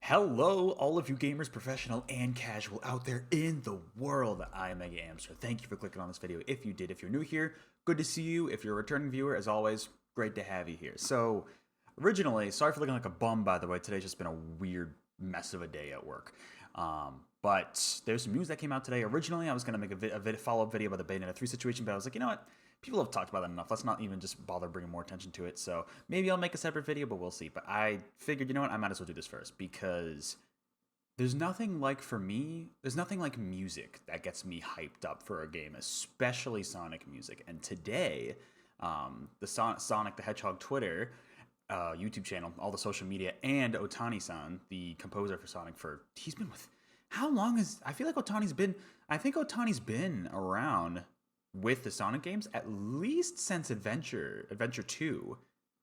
Hello, all of you gamers, professional and casual out there in the world. I am MegaAmpster. Thank you for clicking on this video. If you did, if you're new here, good to see you. If you're a returning viewer, as always, great to have you here. So, originally, sorry for looking like a bum, by the way. Today's just been a weird mess of a day at work. But there's some news that came out today. Originally, I was going to make a follow-up video about the Bayonetta 3 situation, but I was like, you know what? People have talked about that enough. Let's not even just bother bringing more attention to it. So maybe I'll make a separate video, but we'll see. But I figured, you know what? I might as well do this first because there's nothing like, for me, there's nothing like music that gets me hyped up for a game, especially Sonic music. And today, the Sonic the Hedgehog Twitter, YouTube channel, all the social media, and Otani-san, the composer for Sonic, he's been with, how long is, I feel like I think Otani's been around with the Sonic games at least since Adventure 2,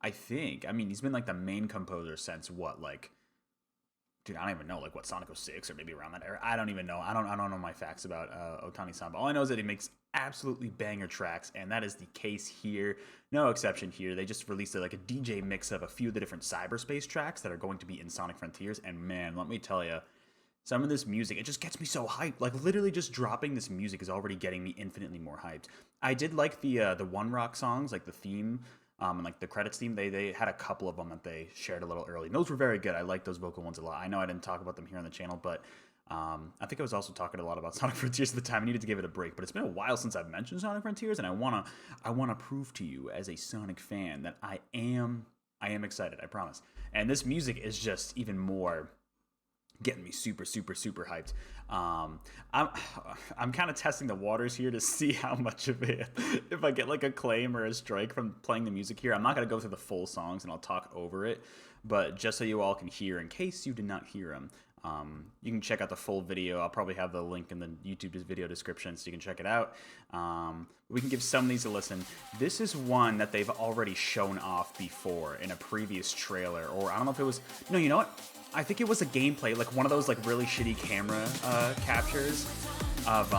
I think. I mean, he's been like the main composer since what, like, dude, I don't even know, like, what, Sonic 06 or maybe around that era. I don't even know. I don't know my facts about Otani-san, but all I know is that he makes absolutely banger tracks, and that is the case here. No exception here. They just released like a DJ mix of a few of the different cyberspace tracks that are going to be in Sonic Frontiers, and man, let me tell you, some of this music, it just gets me so hyped. Like, literally just dropping this music is already getting me infinitely more hyped. I did like the One Rock songs, like the theme, and like the credits theme. They had a couple of them that they shared a little early. And those were very good. I like those vocal ones a lot. I know I didn't talk about them here on the channel, but I think I was also talking a lot about Sonic Frontiers at the time. I needed to give it a break, but it's been a while since I've mentioned Sonic Frontiers, and I wanna prove to you as a Sonic fan that I am excited. I promise. And this music is just even more getting me super hyped. I'm kind of testing the waters here to see how much of it, if I get like a claim or a strike from playing the music here. I'm not going to go through the full songs and I'll talk over it, but just so you all can hear, in case you did not hear them, you can check out the full video. I'll probably have the link in the YouTube video description so you can check it out. We can give some of these a listen. This is one that they've already shown off before in a previous trailer, or I don't know if it was, no, you know what? I think it was a gameplay, like one of those like really shitty camera captures of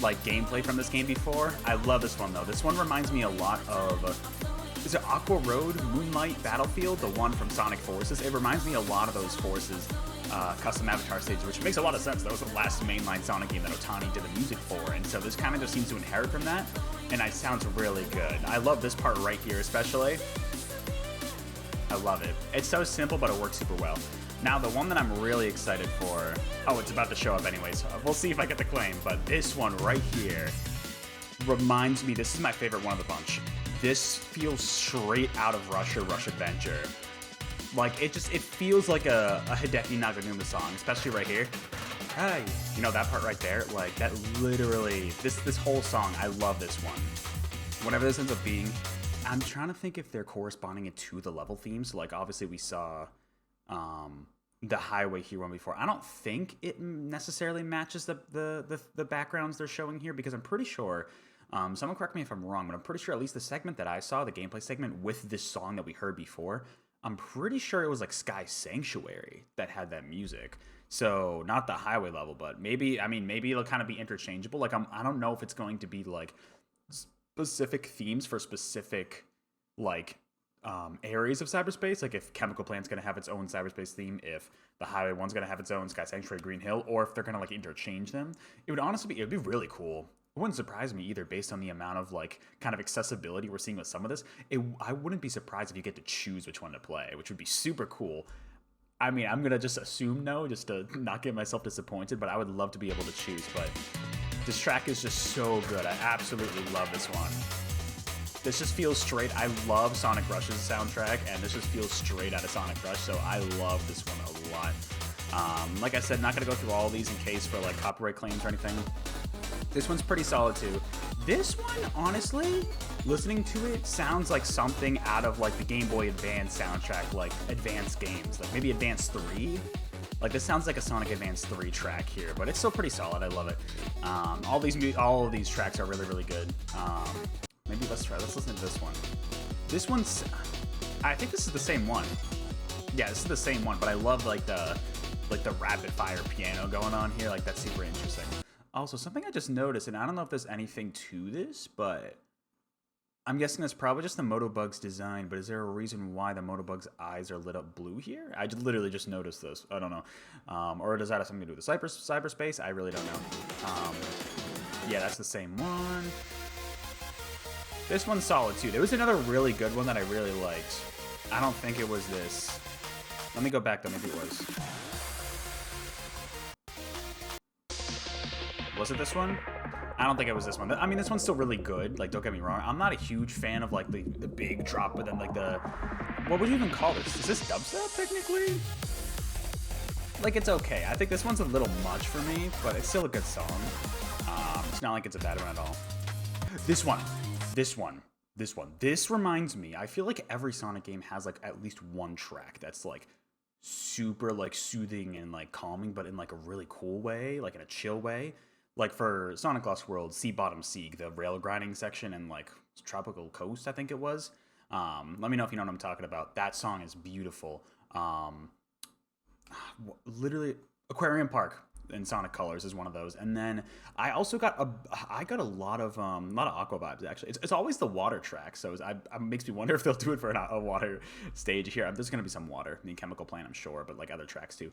like gameplay from this game before. I love this one though. This one reminds me a lot of, is it Aqua Road Moonlight Battlefield, the one from Sonic Forces? It reminds me a lot of those Forces custom avatar stages, which makes a lot of sense. That was the last mainline Sonic game that Otani did the music for, and so this kind of just seems to inherit from that, and it sounds really good. I love this part right here especially. I love it. It's so simple, but it works super well. Now, the one that I'm really excited for... Oh, it's about to show up anyways. We'll see if I get the claim, but this one right here reminds me... This is my favorite one of the bunch. This feels straight out of Rush Adventure. Like, it feels like a Hideki Naganuma song, especially right here. Hey, you know, that part right there? Like, that literally... This whole song, I love this one. Whatever this ends up being... I'm trying to think if they're corresponding it to the level themes. So, like, obviously we saw the Highway here one before. I don't think it necessarily matches the backgrounds they're showing here, because I'm pretty sure, someone correct me if I'm wrong, but I'm pretty sure at least the segment that I saw, the gameplay segment with this song that we heard before, I'm pretty sure it was like Sky Sanctuary that had that music. So not the Highway level, but maybe, I mean, maybe it'll kind of be interchangeable. Like, I don't know if it's going to be like specific themes for specific like areas of cyberspace, like if Chemical Plant's going to have its own cyberspace theme, if the Highway one's going to have its own Sky Sanctuary Green Hill, or if they're going to like interchange them. It would honestly be, it would be really cool. It wouldn't surprise me either, based on the amount of like kind of accessibility we're seeing with some of this. I wouldn't be surprised if you get to choose which one to play, which would be super cool. I mean, I'm going to just assume no, just to not get myself disappointed, but I would love to be able to choose. But this track is just so good. I absolutely love this one. This just feels straight. I love Sonic Rush's soundtrack, and this just feels straight out of Sonic Rush, so I love this one a lot. Like I said, not going to go through all of these in case for like copyright claims or anything. This one's pretty solid too. This one, honestly, listening to it sounds like something out of like the Game Boy Advance soundtrack, like Advance games, like maybe Advance 3. Like, this sounds like a Sonic Advance 3 track here, but it's still pretty solid. I love it. All of these tracks are really good. Maybe let's listen to this one. This one's, I think this is the same one. Yeah, this is the same one, but I love like the rapid fire piano going on here. Like, that's super interesting. Also, something I just noticed, and I don't know if there's anything to this, but I'm guessing that's probably just the Motobug's design, but is there a reason why the Motobug's eyes are lit up blue here? I literally just noticed this. I don't know. Or does that have something to do with the cyberspace? I really don't know. Yeah, that's the same one. This one's solid too. There was another really good one that I really liked. I don't think it was this. Let me go back though, maybe it was. Was it this one? I don't think it was this one. I mean, this one's still really good. Like, don't get me wrong. I'm not a huge fan of, like, the big drop, but then, like, what would you even call this? Is this dubstep, technically? Like, it's okay. I think this one's a little much for me, but it's still a good song. It's not like it's a bad one at all. This one. This reminds me. I feel like every Sonic game has, like, at least one track that's, like, super, like, soothing and, like, calming, but in, like, a really cool way, like, in a chill way. Like for Sonic Lost World, Sea Bottom Sieg, the rail grinding section, and like Tropical Coast, I think it was. Let me know if you know what I'm talking about. That song is beautiful. Literally, Aquarium Park in Sonic Colors is one of those. And then I also got a lot of Aqua vibes actually. It's always the water track, so it makes me wonder if they'll do it for a water stage here. There's gonna be some water, I mean Chemical Plant, I'm sure, but like other tracks too.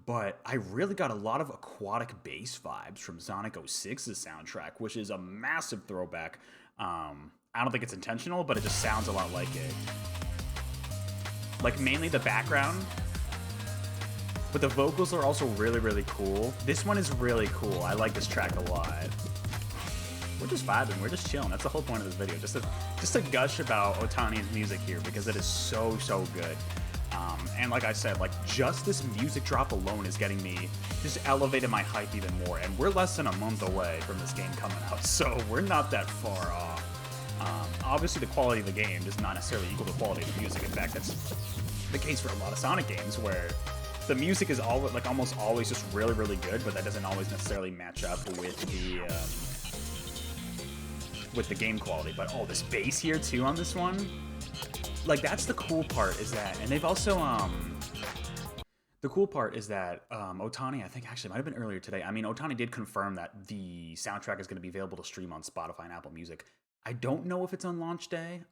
But I really got a lot of aquatic bass vibes from Sonic 06's soundtrack, which is a massive throwback. I don't think it's intentional, but it just sounds a lot like it. Like, mainly the background. But the vocals are also really, really cool. This one is really cool. I like this track a lot. We're just vibing. We're just chilling. That's the whole point of this video. Just to gush about Otani's music here, because it is so, so good. And like I said, like just this music drop alone is getting me, just elevated my hype even more. And we're less than a month away from this game coming out, so we're not that far off. Obviously the quality of the game does not necessarily equal the quality of the music. In fact, that's the case for a lot of Sonic games where the music is almost always just really, really good, but that doesn't always necessarily match up with the game quality. But oh, this bass here too on this one. Like, that's the cool part is that, and they've also, the cool part is that Otani, I think actually might have been earlier today. I mean, Otani did confirm that the soundtrack is going to be available to stream on Spotify and Apple Music. I don't know if it's on launch day.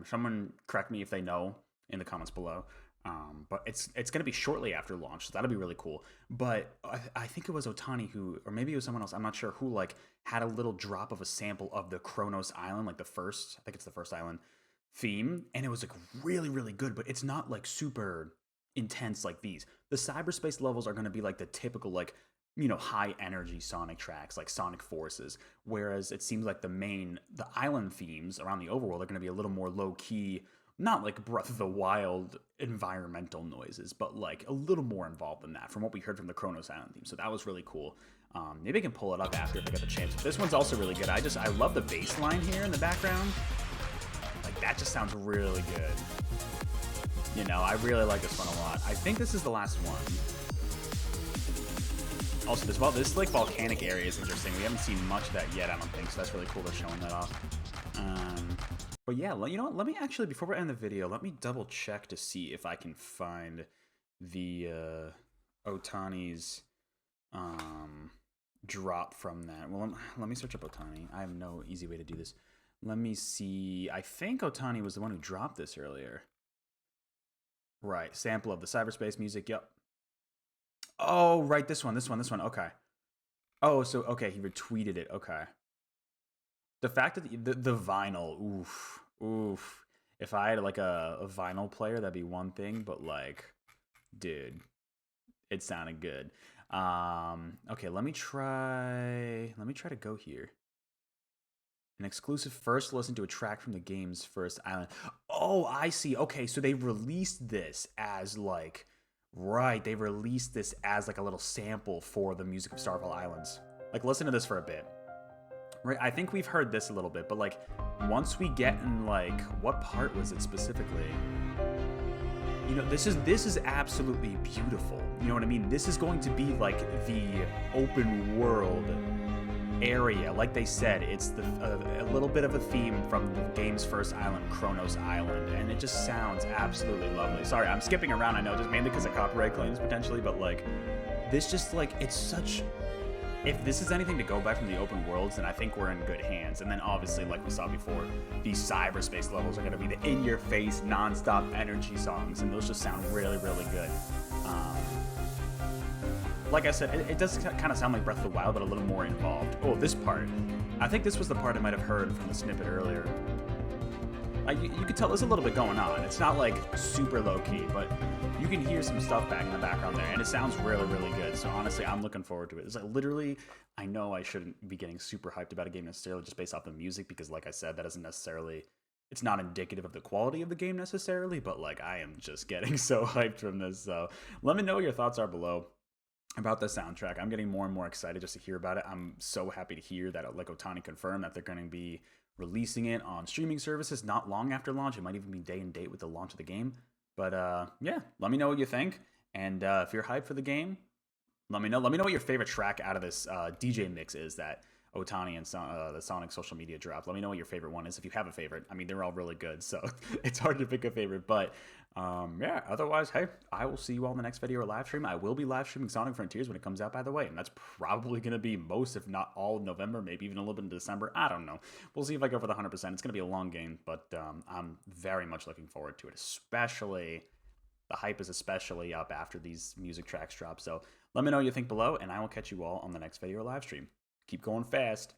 Someone correct me if they know in the comments below. But it's going to be shortly after launch, so that'll be really cool. But I think it was Otani who, or maybe it was someone else, I'm not sure, who like had a little drop of a sample of the Kronos Island, like I think it's the first island theme, and it was like really, really good, but it's not like super intense like these. The cyberspace levels are going to be like the typical, like, you know, high energy Sonic tracks like Sonic Forces, whereas it seems like the island themes around the overworld are going to be a little more low key, not like Breath of the Wild environmental noises, but like a little more involved than that from what we heard from the Kronos Island theme. So that was really cool. Maybe I can pull it up after if I get the chance. But this one's also really good. I love the bass line here in the background. Like, that just sounds really good. You know, I really like this one a lot. I think this is the last one. Also, this like volcanic area is interesting. We haven't seen much of that yet, I don't think, so that's really cool they're showing that off. But yeah, you know what? Let me actually, before we end the video, let me double check to see if I can find the Otani's drop from that. Well, let me search up Otani. I have no easy way to do this. Let me see. I think Otani was the one who dropped this earlier. Right, sample of the cyberspace music. Yep. Oh, right, this one. Okay. Oh, so okay, he retweeted it. Okay. The fact that the vinyl, oof. If I had like a vinyl player, that'd be one thing, but like, dude, it sounded good. Okay, let me try to go here. An exclusive first listen to a track from the game's first island. Oh, I see. Okay, so they released this as like, right, they released this as like a little sample for the music of Starfall Islands. Like, listen to this for a bit. Right, I think we've heard this a little bit, but like, once we get in like, what part was it specifically? You know, this is absolutely beautiful. You know what I mean? This is going to be like the open world area. Like they said, it's a little bit of a theme from the game's first island, Kronos Island, and it just sounds absolutely lovely. Sorry, I'm skipping around, I know, just mainly because of copyright claims potentially, but like, this just like, it's such if this is anything to go back from the open worlds, then I think we're in good hands. And then obviously, like we saw before, these cyberspace levels are going to be the in-your-face, non-stop energy songs, and those just sound really, really good. Um, like I said, it does kind of sound like Breath of the Wild, but a little more involved. Oh, this part. I think this was the part I might have heard from the snippet earlier. Like, you could tell there's a little bit going on. It's not like super low-key, but you can hear some stuff back in the background there, and it sounds really, really good. So honestly, I'm looking forward to it. It's like literally, I know I shouldn't be getting super hyped about a game necessarily just based off the music, because like I said, that isn't necessarily, it's not indicative of the quality of the game necessarily, but like I am just getting so hyped from this. So let me know what your thoughts are below about the soundtrack. I'm getting more and more excited just to hear about it. I'm so happy to hear that like Otani confirmed that they're going to be releasing it on streaming services not long after launch. It might even be day and date with the launch of the game. But yeah, let me know what you think. And if you're hyped for the game, let me know. Let me know what your favorite track out of this DJ mix is that Otani and the Sonic social media dropped. Let me know what your favorite one is if you have a favorite. I mean, they're all really good, so it's hard to pick a favorite. But yeah, otherwise, hey, I will see you all in the next video or live stream. I will be live streaming Sonic Frontiers when it comes out, by the way, and that's probably going to be most, if not all, of November, maybe even a little bit in December. I don't know. We'll see if I go for the 100%. It's going to be a long game, but I'm very much looking forward to it, especially the hype is especially up after these music tracks drop. So let me know what you think below, and I will catch you all on the next video or live stream. Keep going fast.